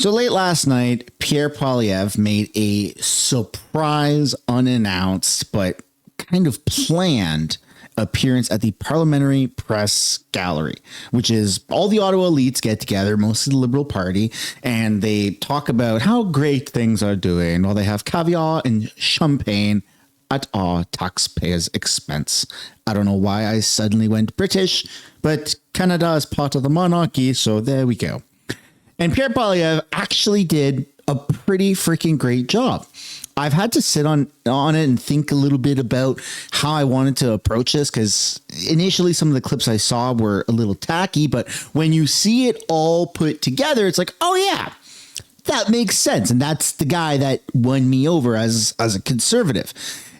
So late last night, Pierre Poilievre made a surprise, unannounced, but kind of planned appearance at the Parliamentary Press Gallery, which is all the Ottawa elites get together, most of the Liberal Party, and they talk about how great things are doing while they have caviar and champagne at our taxpayers' expense. I don't know why I suddenly went British, but Canada is part of the monarchy, so there we go. And Pierre Poilievre actually did a pretty freaking great job. I've had to sit on it and think a little bit about how I wanted to approach this, because initially some of the clips I saw were a little tacky, but when you see it all put together, it's like, oh yeah, that makes sense. And that's the guy that won me over as a conservative.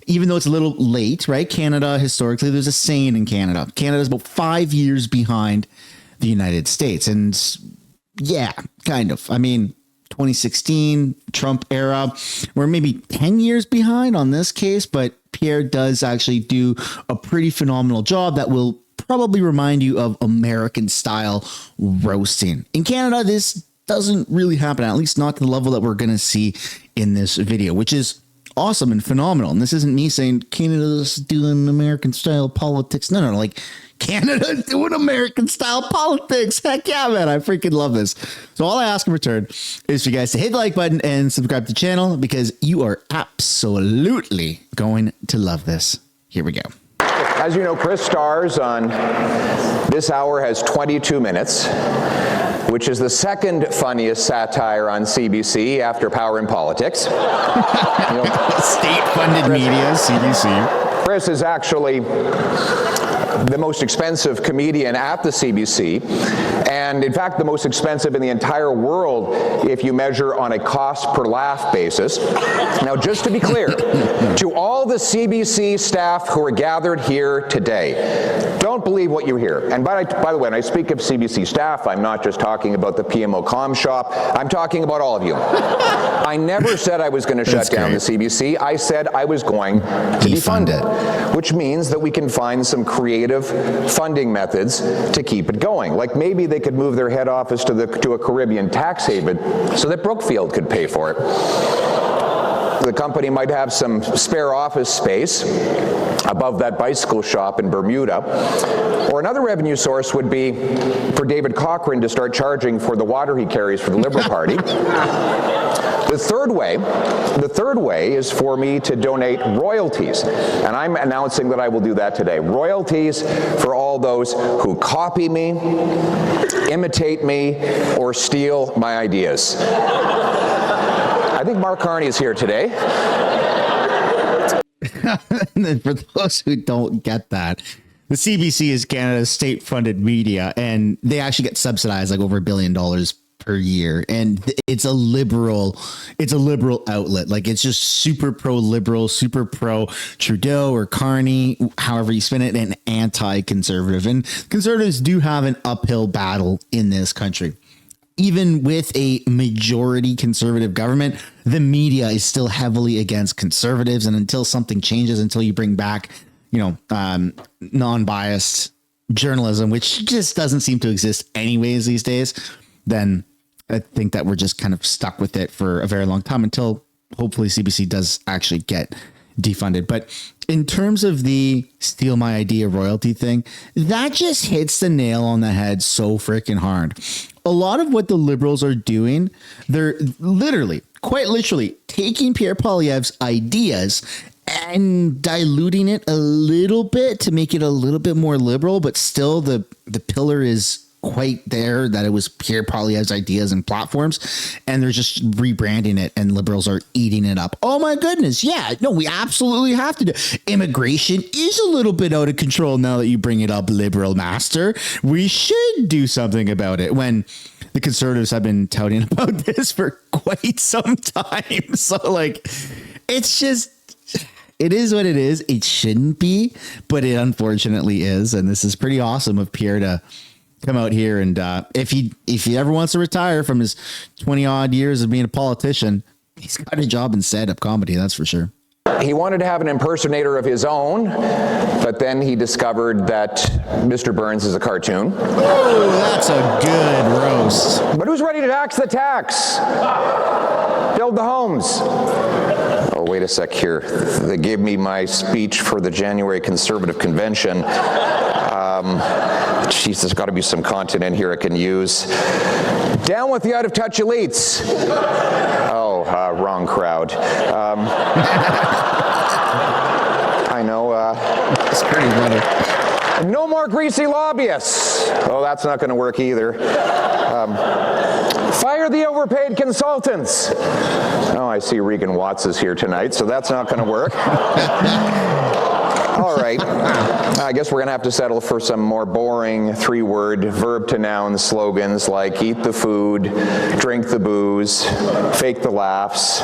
Even though it's a little late, right? Canada, historically, there's a saying in Canada. Canada's about 5 years behind the United States. And yeah, kind of. I mean, 2016, Trump era, we're maybe 10 years behind on this case, but Pierre does actually do a pretty phenomenal job that will probably remind you of American style roasting. In Canada, this doesn't really happen, at least not to the level that we're going to see in this video, which is awesome and phenomenal. And this isn't me saying Canada's doing American style politics. No, like Canada doing American style politics. Heck yeah, man. I freaking love this. So all I ask in return is for you guys to hit the like button and subscribe to the channel, because you are absolutely going to love this. Here we go. As you know, Chris Stars on This Hour has 22 minutes, which is the second funniest satire on CBC after Power in Politics. State-funded media, CBC. Chris is actually the most expensive comedian at the CBC, and in fact the most expensive in the entire world if you measure on a cost per laugh basis. Now, just to be clear, to all the CBC staff who are gathered here today, don't believe what you hear. And by the way, when I speak of CBC staff, I'm not just talking about the PMO comm shop, I'm talking about all of you. I never said I was going to shut down the CBC. I said I was going to defund it, which means that we can find some creative funding methods to keep it going. Like maybe they could move their head office to a Caribbean tax haven so that Brookfield could pay for it. The company might have some spare office space above that bicycle shop in Bermuda. Or another revenue source would be for David Cochrane to start charging for the water he carries for the Liberal Party. The third way is for me to donate royalties, and I'm announcing that I will do that today. Royalties for all those who copy me, imitate me, or steal my ideas. I think Mark Carney is here today. And then for those who don't get that, the CBC is Canada's state-funded media, and they actually get subsidized like over $1 billion per year, and it's a liberal outlet. Like, it's just super pro-liberal, super pro-Trudeau or Carney, however you spin it, and anti-conservative. And conservatives do have an uphill battle in this country. Even with a majority conservative government, the media is still heavily against conservatives, and until something changes, until you bring back, non-biased journalism, which just doesn't seem to exist anyways these days, then I think that we're just kind of stuck with it for a very long time until hopefully CBC does actually get defunded. But in terms of the steal my idea royalty thing, that just hits the nail on the head so freaking hard. A lot of what the Liberals are doing, they're quite literally taking Pierre Poilievre's ideas and diluting it a little bit to make it a little bit more liberal, but still the pillar is quite there that it was Pierre Poilievre's ideas and platforms, and they're just rebranding it, and Liberals are eating it up. Oh my goodness. Yeah, no, we absolutely have to do. Immigration is a little bit out of control now that you bring it up, Liberal master. We should do something about it, when the Conservatives have been touting about this for quite some time. So like, it's just, it is what it is. It shouldn't be, but it unfortunately is. And this is pretty awesome of Pierre to come out here, and if he ever wants to retire from his 20 odd years of being a politician, he's got a job in stand-up comedy, that's for sure. He wanted to have an impersonator of his own, but then he discovered that Mr. Burns is a cartoon. Oh, that's a good roast. But who's ready to tax the tax? Build the homes. Oh, wait a sec here. They gave me my speech for the January Conservative Convention. Jeez, there's got to be some content in here I can use. Down with the out-of-touch elites. Oh, wrong crowd. I know. It's pretty funny. No more greasy lobbyists. Oh, that's not going to work either. Fire the overpaid consultants. Oh, I see Regan Watts is here tonight, so that's not going to work. All right. I guess we're going to have to settle for some more boring three-word verb-to-noun slogans like eat the food, drink the booze, fake the laughs.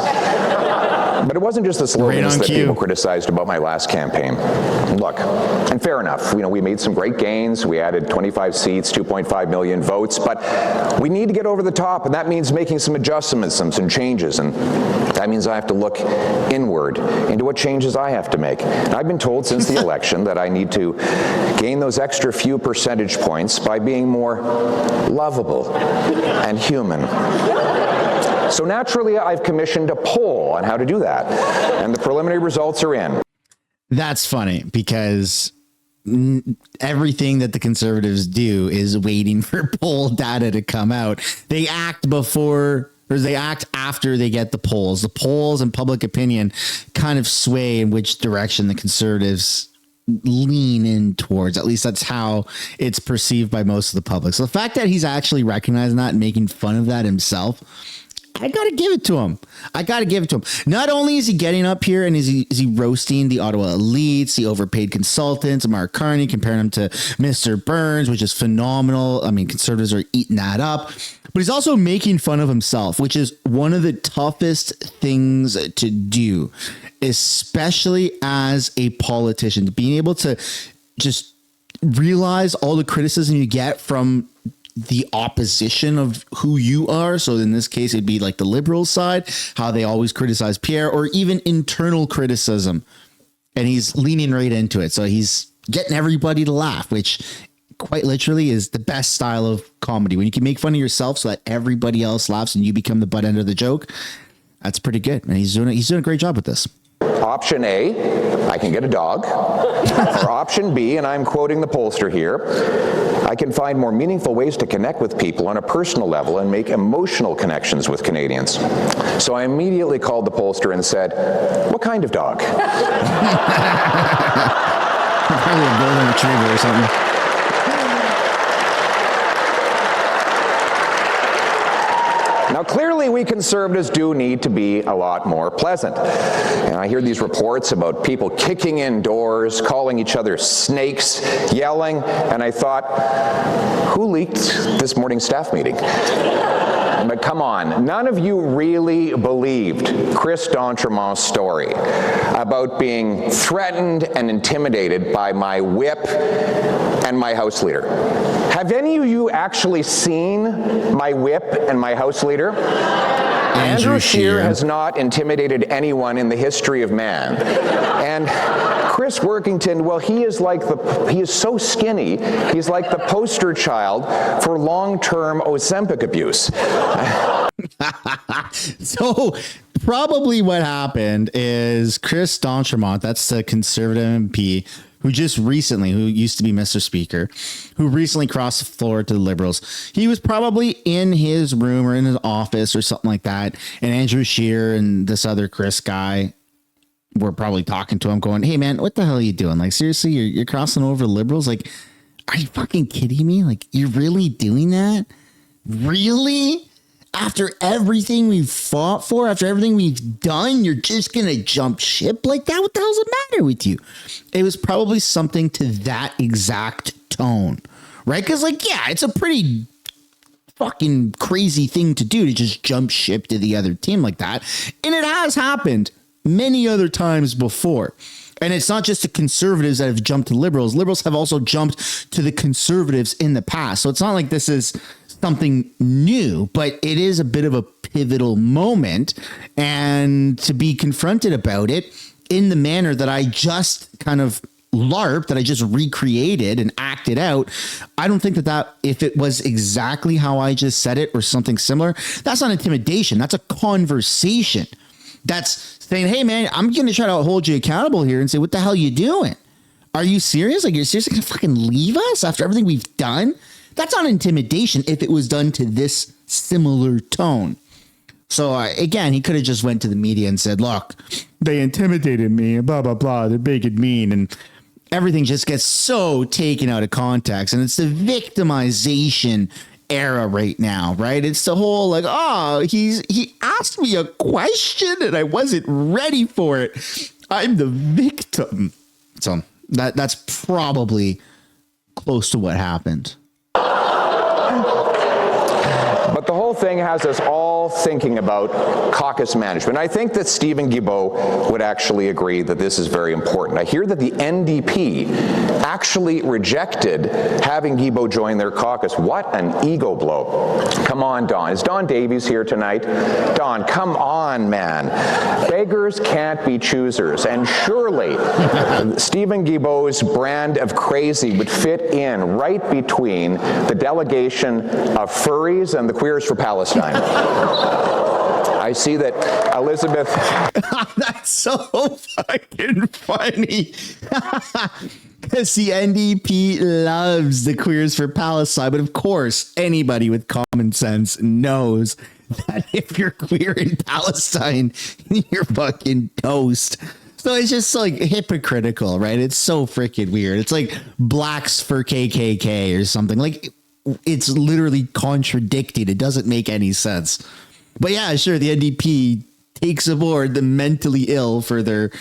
But it wasn't just the slogans that people criticized about my last campaign. Look, and fair enough, we made some great gains. We added 25 seats, 2.5 million votes, but we need to get over the top, and that means making some adjustments, some changes, and that means I have to look inward into what changes I have to make. And I've been told since the election that I need to gain those extra few percentage points by being more lovable and human. So naturally, I've commissioned a poll on how to do that, and the preliminary results are in. That's funny because everything that the Conservatives do is waiting for poll data to come out. They act before, or they act after they get the polls. The polls and public opinion kind of sway in which direction the Conservatives lean in towards. At least that's how it's perceived by most of the public. So the fact that he's actually recognizing that and making fun of that himself, I got to give it to him. Not only is he getting up here and is he roasting the Ottawa elites, the overpaid consultants, Mark Carney, comparing him to Mr. Burns, which is phenomenal. I mean, Conservatives are eating that up. But he's also making fun of himself, which is one of the toughest things to do, especially as a politician. Being able to just realize all the criticism you get from the opposition of who you are. So in this case, it'd be like the Liberals side, how they always criticize Pierre, or even internal criticism. And he's leaning right into it. So he's getting everybody to laugh, which quite literally is the best style of comedy. When you can make fun of yourself so that everybody else laughs and you become the butt end of the joke. That's pretty good. And he's doing a great job with this. Option A, I can get a dog. Or option B, and I'm quoting the pollster here, I can find more meaningful ways to connect with people on a personal level and make emotional connections with Canadians. So I immediately called the pollster and said, what kind of dog? Probably a golden retriever or something. Now, clearly, we Conservatives do need to be a lot more pleasant. And I hear these reports about people kicking in doors, calling each other snakes, yelling, and I thought, who leaked this morning's staff meeting? But come on, none of you really believed Chris d'Entremont's story about being threatened and intimidated by my whip and my House Leader. Have any of you actually seen my whip and my House Leader? Andrew Scheer has not intimidated anyone in the history of man. And Chris Workington, well, he is so skinny, he's like the poster child for long-term Ozempic abuse. So probably what happened is Chris d'Entremont, that's the Conservative MP, who used to be Mr. Speaker, who recently crossed the floor to the Liberals. He was probably in his room or in his office or something like that. And Andrew Scheer and this other Chris guy were probably talking to him going, hey man, what the hell are you doing? Like, seriously, you're crossing over the Liberals? Like, are you fucking kidding me? Like, you're really doing that? Really? After everything we've fought for, after everything we've done, you're just going to jump ship like that? What the hell's the matter with you? It was probably something to that exact tone, right? Because, like, yeah, it's a pretty fucking crazy thing to do to just jump ship to the other team like that. And it has happened many other times before. And it's not just the Conservatives that have jumped to Liberals. Liberals have also jumped to the Conservatives in the past. So it's not like this is something new, but it is a bit of a pivotal moment. And to be confronted about it in the manner that I just kind of LARP, that I just recreated and acted out, I don't think that if it was exactly how I just said it or something similar, that's not intimidation. That's a conversation. That's saying, hey, man, I'm going to try to hold you accountable here and say, what the hell are you doing? Are you serious? Like, you're seriously going to fucking leave us after everything we've done? That's not intimidation if it was done to this similar tone. So again, he could have just went to the media and said, look, they intimidated me and blah, blah, blah. They're big and mean. And everything just gets so taken out of context. And it's the victimization era right now, right? It's the whole like, oh, he asked me a question and I wasn't ready for it. I'm the victim. So that's probably close to what happened. But the whole thing has us all thinking about caucus management. I think that Stephen Guilbeault would actually agree that this is very important. I hear that the NDP actually rejected having Guilbeault join their caucus. What an ego blow. Come on, Don. Is Don Davies here tonight? Don, come on, man. Beggars can't be choosers. And surely Stephen Guilbeault's brand of crazy would fit in right between the delegation of furries and the Queers for Palestine. I see that Elizabeth... That's so fucking funny. Because the NDP loves the Queers for Palestine. But of course, anybody with common sense knows that if you're queer in Palestine, you're fucking toast. So it's just like hypocritical, right? It's so freaking weird. It's like blacks for KKK or something. Like, it's literally contradicting. It doesn't make any sense. But yeah, sure, the NDP takes aboard the mentally ill for their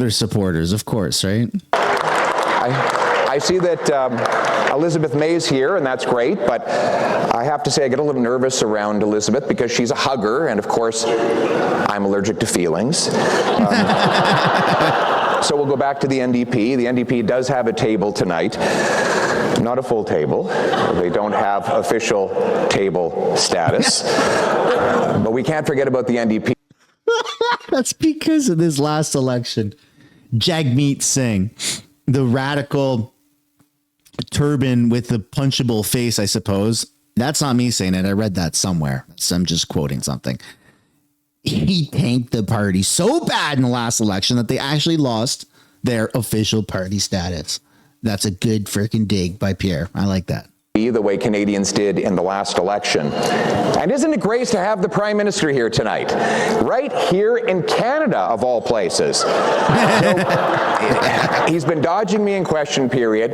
supporters, of course, right? I see that Elizabeth May's here, and that's great, but I have to say I get a little nervous around Elizabeth because she's a hugger, and of course, I'm allergic to feelings. So we'll go back to the NDP. The NDP does have a table tonight. Not a full table. They don't have official table status. But we can't forget about the NDP. That's because of this last election. Jagmeet Singh, the radical turban with the punchable face, I suppose. That's not me saying it. I read that somewhere. So I'm just quoting something. He tanked the party so bad in the last election that they actually lost their official party status. That's a good freaking dig by Pierre. I like that. The way Canadians did in the last election. And isn't it great to have the Prime Minister here tonight? Right here in Canada, of all places. He's been dodging me in question period,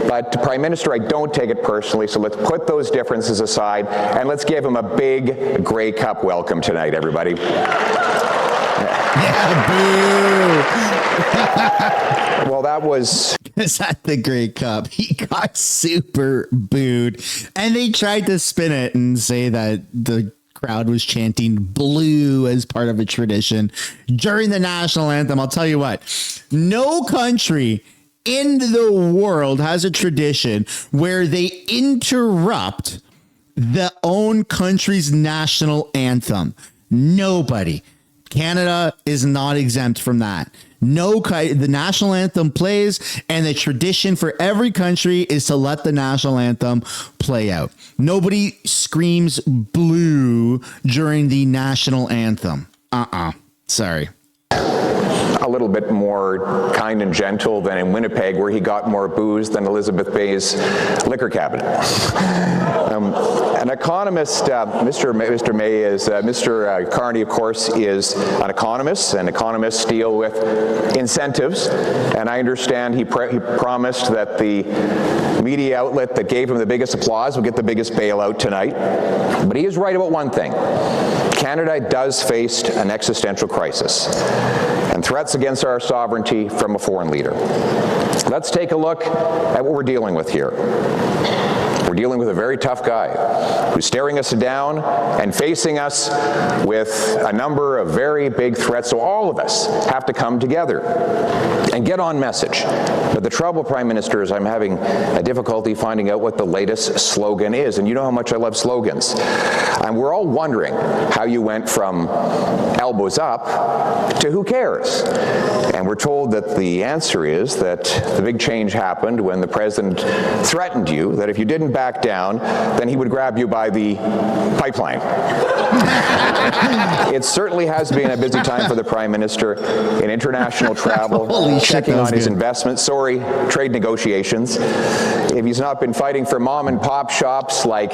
but Prime Minister, I don't take it personally, so let's put those differences aside, and let's give him a big Grey Cup welcome tonight, everybody. Well, that was... Is that the Grey Cup? He got super booed. And they tried to spin it and say that the crowd was chanting blue as part of a tradition during the national anthem. I'll tell you what, no country in the world has a tradition where they interrupt the own country's national anthem. Nobody. Canada is not exempt from that. The national anthem plays, and the tradition for every country is to let the national anthem play out. Nobody screams blue during the national anthem. Sorry. A little bit more kind and gentle than in Winnipeg, where he got more booze than Elizabeth Bay's liquor cabinet. An economist, Mr. May is, Mr. Carney, of course, is an economist, and economists deal with incentives. And I understand he promised that the media outlet that gave him the biggest applause would get the biggest bailout tonight. But he is right about one thing. Canada does face an existential crisis and threats against our sovereignty from a foreign leader. Let's take a look at what we're dealing with here. We're dealing with a very tough guy who's staring us down and facing us with a number of very big threats. So all of us have to come together and get on message. But the trouble, Prime Minister, is I'm having a difficulty finding out what the latest slogan is. And you know how much I love slogans. And we're all wondering how you went from elbows up to who cares? And we're told that the answer is that the big change happened when the president threatened you that if you didn't back down, then he would grab you by the pipeline. It certainly has been a busy time for the Prime Minister in international travel, checking on his investments, trade negotiations. If he's not been fighting for mom and pop shops like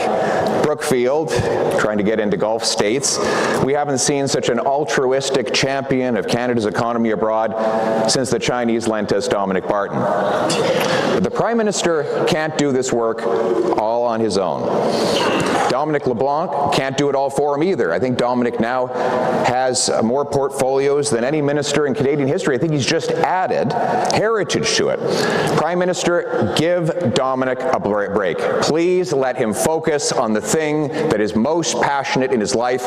Brookfield, trying to get into Gulf states, we haven't seen such an altruistic champion of Canada's economy abroad since the Chinese lent us Dominic Barton. But the Prime Minister can't do this work all on his own. Dominic LeBlanc can't do it all for him either. I think Dominic now has more portfolios than any minister in Canadian history. I think he's just added heritage to it. Prime Minister, give Dominic a break. Please let him focus on the thing that is most passionate in his life,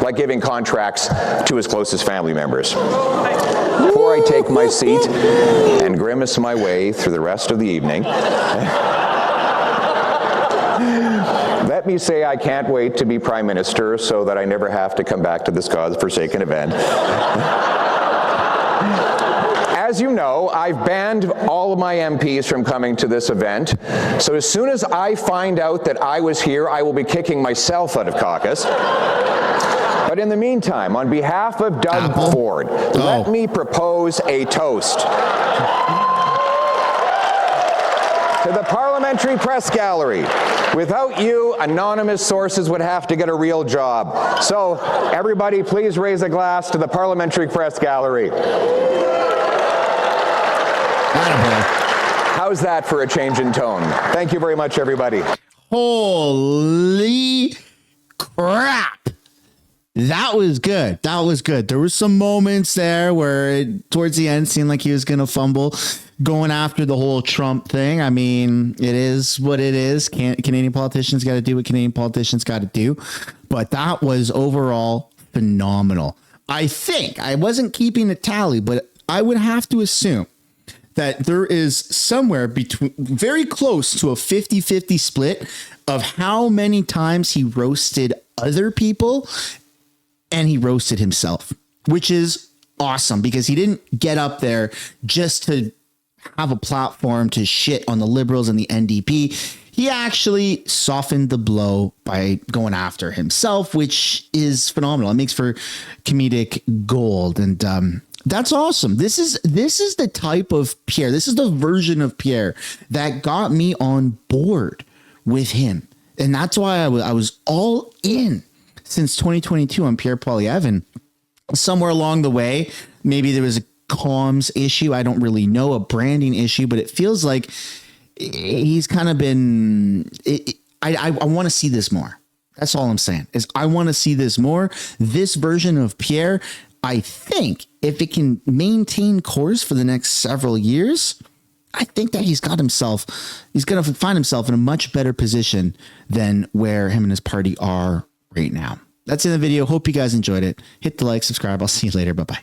like giving contracts to his closest family members. Before I take my seat and grimace my way through the rest of the evening, let me say I can't wait to be Prime Minister so that I never have to come back to this God-forsaken event. As you know, I've banned all of my MPs from coming to this event. So as soon as I find out that I was here, I will be kicking myself out of caucus. But in the meantime, on behalf of Doug Ford, let me propose a toast to the Parliamentary Press Gallery. Without you, anonymous sources would have to get a real job. So, everybody, please raise a glass to the Parliamentary Press Gallery. How's that for a change in tone? Thank you very much, everybody. Holy crap. That was good. That was good. There were some moments there where towards the end seemed like he was going to fumble going after the whole Trump thing. I mean, it is what it is. Canadian politicians got to do what Canadian politicians got to do. But that was overall phenomenal. I think I wasn't keeping a tally, but I would have to assume that there is somewhere between very close to a 50-50 split of how many times he roasted other people and he roasted himself, which is awesome because he didn't get up there just to have a platform to shit on the Liberals and the NDP. He actually softened the blow by going after himself, which is phenomenal. It makes for comedic gold. And that's awesome. This is the type of Pierre. This is the version of Pierre that got me on board with him. And that's why I was all in since 2022 on Pierre Poilievre. And somewhere along the way, maybe there was a comms issue. I don't really know, a branding issue, but it feels like he's kind of been, I want to see this more. That's all I'm saying is I want to see this more. This version of Pierre, I think if it can maintain course for the next several years, I think that he's going to find himself in a much better position than where him and his party are right now. That's in the video. Hope you guys enjoyed it. Hit the like, subscribe. I'll see you later. Bye-bye.